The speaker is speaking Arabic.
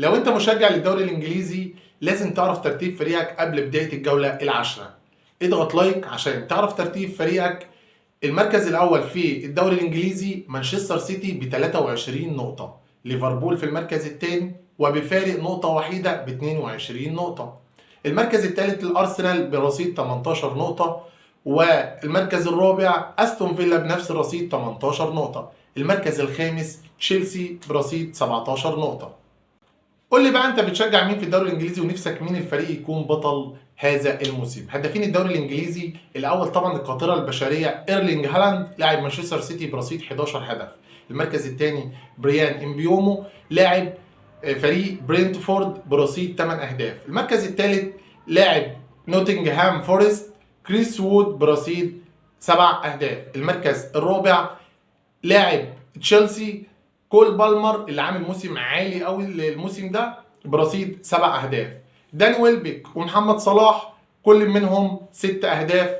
لو انت مشجع للدوري الانجليزي لازم تعرف ترتيب فريقك قبل بداية الجولة العاشرة. اضغط لايك عشان تعرف ترتيب فريقك. المركز الاول في الدوري الانجليزي مانشستر سيتي ب 23 نقطة، ليفربول في المركز الثاني وبفارق نقطة وحيدة ب 22 نقطة. المركز الثالث الارسنال برصيد 18 نقطة، والمركز الرابع استون فيلا بنفس الرصيد 18 نقطة. المركز الخامس تشيلسي برصيد 17 نقطة. قول لي بقى انت بتشجع مين في الدوري الانجليزي ونفسك مين الفريق يكون بطل هذا الموسم؟ هدافين الدوري الانجليزي الاول طبعا القاطره البشريه ايرلينج هالاند لاعب مانشستر سيتي برصيد 11 هدف. المركز الثاني بريان امبيومو لاعب فريق برينتفورد برصيد 8 اهداف. المركز الثالث لاعب نوتنغهام فورست كريس وود برصيد 7 اهداف. المركز الرابع لاعب تشيلسي كول بالمر اللي عامل موسم عالي قوي الموسم ده برصيد 7 اهداف. داني ويلبيك ومحمد صلاح كل منهم 6 اهداف.